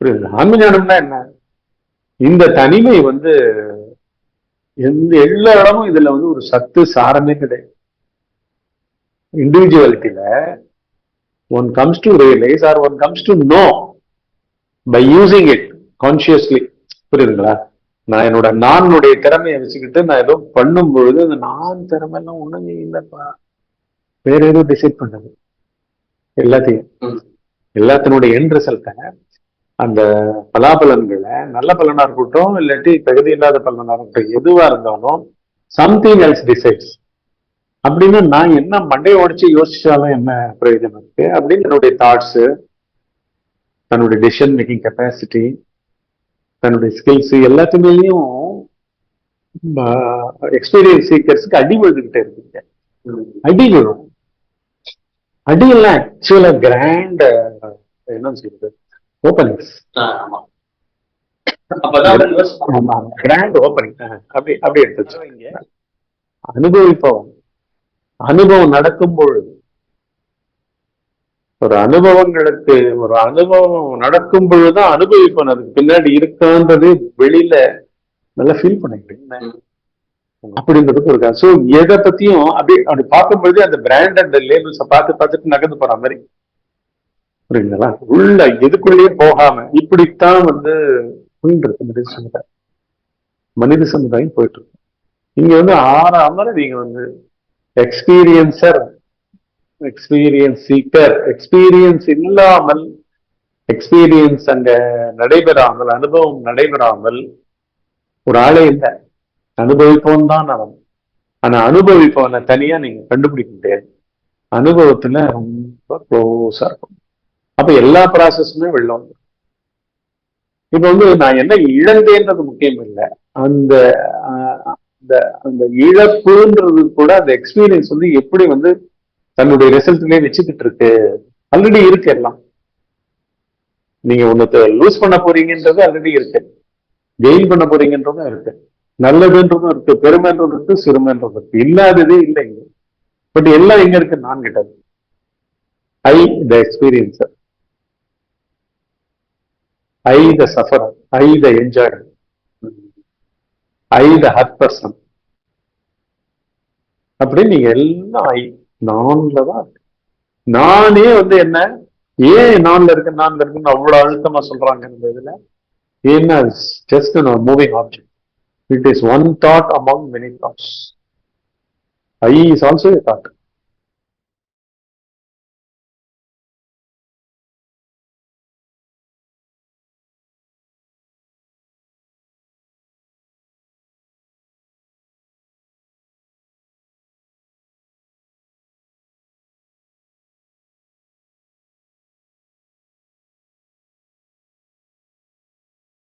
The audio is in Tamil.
புரியுது? ஆன்மீகம்னா என்ன? இந்த தனிமை வந்து எல்லா இடமும் இதுல வந்து ஒரு சத்து சாரமே கிடையாது. இண்டிவிஜுவாலிட்டியில one comes to realise or one comes to know by using it consciously. புரியுதுங்களா? நான் என்னோட நானுடைய திறமையை வச்சுக்கிட்டு நான் ஏதோ பண்ணும் பொழுது அந்த நான் திறமை எல்லாம் ஒண்ணுமே இல்லப்பா, வேற ஏதோ டிசைட் பண்ணது எல்லாத்தினுடைய எண்ட் ரிசல்ட்டை, அந்த பலாபலன்களை நல்ல பலனா இருக்கட்டும் இல்லாட்டி தகுதி இல்லாத பலனா இருக்கட்டும் எதுவா இருந்தாலும் சம்திங் எல்ஸ் டிசைட்ஸ். அப்படின்னு நான் என்ன மண்டையை உடைச்சு யோசிச்சாலும் என்ன பிரயோஜனம் இருக்கு அப்படின்னு என்னுடைய தாட்ஸ், தன்னுடைய டிசிஷன் மேக்கிங் கெப்பாசிட்டி, தன்னுடைய ஸ்கில்ஸ் எல்லாத்துமேலையும் எக்ஸ்பீரியன்ஸ் சீக்கர்ஸ்க்கு அடி விழுதுகிட்டே இருக்குங்க. அடி விழும். அடியெல்லாம் ஆக்சுவலா கிராண்ட் என்ன சொல்றது ஓப்பனிங்ஸ், கிராண்ட் ஓப்பனிங் அப்படி அப்படி எடுத்து அனுபவிப்போம். அனுபவம் நடக்கும் பொழுது ஒரு அனுபவங்களுக்கு ஒரு அனுபவம் நடக்கும் பொழுதுதான் அனுபவிப்போம். அதுக்கு பின்னாடி இருக்கான்றது வெளியில நல்லா ஃபீல் பண்ணிக்கிட்டேன் அப்படின்றதுக்கு இருக்கா. ஸோ எதை பத்தியும் அப்படி பார்க்கும் பொழுது அந்த பிராண்ட் அண்ட் லேபிள்ஸை பார்த்துட்டு நகர்ந்து போற மாதிரி. புரியுங்களா? உள்ள எதுக்குள்ளேயே போகாம இப்படித்தான் வந்து போயிட்டு இருக்கு மனித சமுதாயம் போயிட்டு இருக்கு. இங்க வந்து ஆறாம நீங்க வந்து எக்ஸ்பீரியன்சர், எக்ஸ்பீரியன்ஸ் சீக்கர், எக்ஸ்பீரியன்ஸ் இல்லாமல், எக்ஸ்பீரியன்ஸ் அங்க நடைபெறாமல், அனுபவம் நடைபெறாமல் ஒரு ஆளே இல்லை. அனுபவிப்பவன் தான் அவன். ஆனா அனுபவிப்பவனை தனியா நீங்க கண்டுபிடிக்க முடியாது. அனுபவத்துல ரொம்ப க்ளோஸா இருக்கும். அப்ப எல்லா ப்ராசஸுமே வெள்ளம். இப்ப வந்து நான் என்ன இழந்தேன்றது முக்கியம் இல்லை, அந்த அந்த இழப்புன்றது கூட அந்த எக்ஸ்பீரியன்ஸ் வந்து எப்படி வந்து தன்னுடைய ரிசல்ட்லயே வச்சுக்கிட்டு இருக்கு. ஆல்ரெடி இருக்கு எல்லாம். நீங்க ஒண்ணு லூஸ் பண்ண போறீங்கன்றது ஆல்ரெடி இருக்கு, கெயின் பண்ண போறீங்கன்றதும் இருக்கு, நல்லதுன்றதும் இருக்கு, பெருமைன்றதும் இருக்கு, சிறுமைன்றதும் இருக்கு. இல்லாததே இல்லை இங்க. பட் எல்லாம் எங்க இருக்கு? நான் கிட்டது. ஐ த எக்ஸ்பீரியன்சர், ஐ த சஃபரர், ஐ த என்ஜாயர், ஐ த ஹர்ட் பர்சன். அப்படின்னு நீங்க எல்லாம் ஐ நான்லதான் இருக்கு. நானே வந்து என்ன ஏன் நான்ல இருக்குன்னு அவ்வளவு அழுத்தமா சொல்றாங்க இந்த இதுல. ஏன்னா just moving object. It is one thought among many thoughts. I is also a thought.